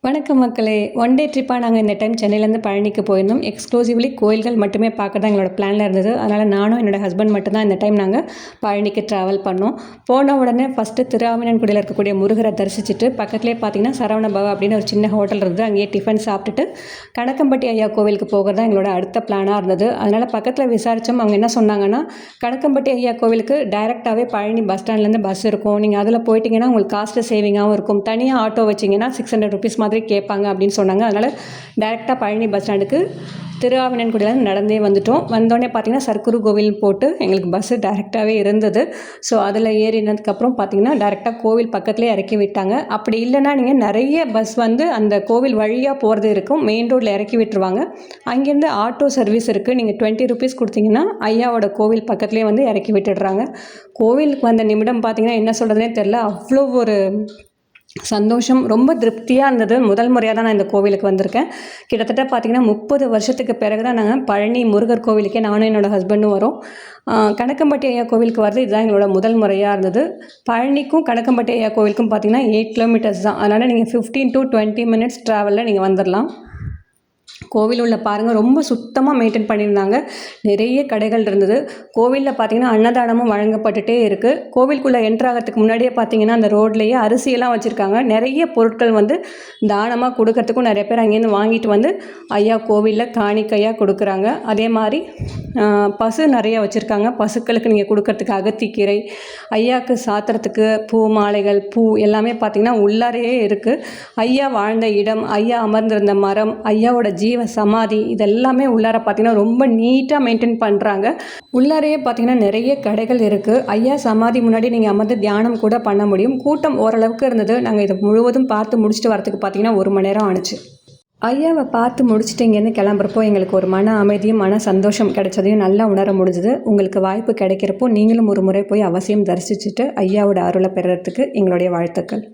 வணக்கம் மக்களே. One day ட்ரிப்பாக நாங்கள் இந்த டைம் சென்னையிலேருந்து பழனிக்கு போயிருந்தோம். எக்ஸ்க்ளூசிவ்லி கோயில்கள் மட்டுமே பார்க்க தான் எங்களோட பிளானில் இருந்தது. அதனால் நானும் என்னோடய ஹஸ்பண்ட் மட்டும்தான் இந்த டைம் நாங்கள் பழனிக்கு ட்ராவல் பண்ணோம். போன உடனே ஃபஸ்ட்டு திருஆவினன்குடியில் இருக்கக்கூடிய முருகரை தரிசிச்சுட்டு பக்கத்துலேயே பார்த்தீங்கன்னா சரவண பவா அப்படின்னு ஒரு சின்ன ஹோட்டல் இருந்தது. அங்கேயே டிஃபன் சாப்பிட்டுட்டு கணக்கம்பட்டி ஐயா கோவிலுக்கு போகிறது தான் எங்களோட அடுத்த பிளானாக இருந்தது. அதனால் பக்கத்தில் விசாரித்தோம். அவங்க என்ன சொன்னாங்கன்னா, கணக்கம்பட்டி ஐயா கோவிலுக்கு டைரெக்டாகவே பழனி பஸ் ஸ்டாண்ட்லேருந்து பஸ் இருக்கும். நீங்கள் அதில் போயிட்டீங்கன்னா உங்களுக்கு காஸ்ட்டு சேவிங்காகவும் இருக்கும். தனியாக ஆட்டோ வச்சிங்கன்னா ₹600 மாதிரி கேட்பாங்க அப்படின்னு சொன்னாங்க. அதனால் டைரெக்டாக பழனி பஸ் ஸ்டாண்டுக்கு திருஆவினன்குடியிலேருந்து நடந்தே வந்துட்டோம். வந்தோடனே பார்த்திங்கன்னா சர்க்குரு கோவில் போட்டு எங்களுக்கு பஸ்ஸு டைரெக்டாகவே இருந்தது. ஸோ அதில் ஏறினதுக்கப்புறம் பார்த்திங்கன்னா டைரெக்டாக கோவில் பக்கத்துலேயே இறக்கி விட்டாங்க. அப்படி இல்லைன்னா நீங்கள் நிறைய பஸ் வந்து அந்த கோவில் வழியாக போகிறது இருக்கும். மெயின் ரோட்டில் இறக்கி விட்டுருவாங்க. அங்கேருந்து ஆட்டோ சர்வீஸ் இருக்குது. நீங்கள் ₹20 கொடுத்தீங்கன்னா ஐயாவோட கோவில் பக்கத்துலேயே வந்து இறக்கி விட்டுடுறாங்க. கோவிலுக்கு வந்த நிமிடம் பார்த்திங்கன்னா என்ன சொல்கிறதுனே தெரில. அவ்வளோ ஒரு சந்தோஷம், ரொம்ப திருப்தியாக இருந்தது. முதல் முறையாக தான் நான் இந்த கோவிலுக்கு வந்திருக்கேன். கிட்டத்தட்ட பார்த்திங்கன்னா 30 வருஷத்துக்கு பிறகு தான் நாங்கள் பழனி முருகர் கோவிலுக்கே நானும் என்னோடய ஹஸ்பண்டும் வரோம். கணக்கம்பட்டி ஐயா கோவிலுக்கு வரது இதுதான் எங்களோட முதல் முறையாக இருந்தது. பழனிக்கும் கணக்கம்பட்டி ஐயா கோவிலுக்கும் பார்த்திங்கன்னா 8 கிலோமீட்டர்ஸ் தான். அதனால் நீங்கள் 15 to 20 மினிட்ஸ் ட்ராவலில் நீங்கள் வந்துடலாம். கோவில் உள்ள பாருங்கள், ரொம்ப சுத்தமாக மெயின்டைன் பண்ணியிருந்தாங்க. நிறைய கடைகள் இருந்தது. கோவிலில் பார்த்திங்கன்னா அன்னதானமும் வழங்கப்பட்டுகிட்டே இருக்குது. கோவிலுக்குள்ளே என்ட்ராகிறதுக்கு முன்னாடியே பார்த்திங்கன்னா அந்த ரோட்லேயே அரிசியெல்லாம் வச்சுருக்காங்க. நிறைய பொருட்கள் வந்து தானமாக கொடுக்கறதுக்கும் நிறைய பேர் அங்கேருந்து வாங்கிட்டு வந்து ஐயா கோவிலில் காணிக்கையாக கொடுக்குறாங்க. அதே மாதிரி பசு நிறைய வச்சுருக்காங்க. பசுக்களுக்கு நீங்கள் கொடுக்கறதுக்கு அகத்திக்கீரை, ஐயாவுக்கு சாத்துறதுக்கு பூ மாலைகள், பூ எல்லாமே பார்த்திங்கன்னா உள்ளாரையே இருக்குது. ஐயா வாழ்ந்த இடம், ஐயா அமர்ந்திருந்த மரம், ஐயாவோட ஜீவ சமாதி, இதெல்லாமே உள்ளார பார்த்திங்கன்னா ரொம்ப நீட்டாக மெயின்டைன் பண்ணுறாங்க. உள்ளாரையே பார்த்திங்கன்னா நிறைய கடைகள் இருக்குது. ஐயா சமாதி முன்னாடி நீங்கள் அமர்ந்து தியானம் கூட பண்ண முடியும். கூட்டம் ஓரளவுக்கு இருந்தது. நாங்கள் இதை முழுவதும் பார்த்து முடிச்சுட்டு வரத்துக்கு பார்த்திங்கன்னா 1 மணி நேரம் ஆணுச்சு. ஐயாவை பார்த்து முடிச்சுட்டு இங்கேருந்து கிளம்புறப்போ எங்களுக்கு ஒரு மன அமைதியும் மன சந்தோஷம் கிடைச்சதையும் நல்லா உணர முடிஞ்சுது. உங்களுக்கு வாய்ப்பு கிடைக்கிறப்போ நீங்களும் ஒரு முறை போய் அவசியம் தரிசிச்சுட்டு ஐயாவோட அருளை பெறுறதுக்கு எங்களுடைய வாழ்த்துக்கள்.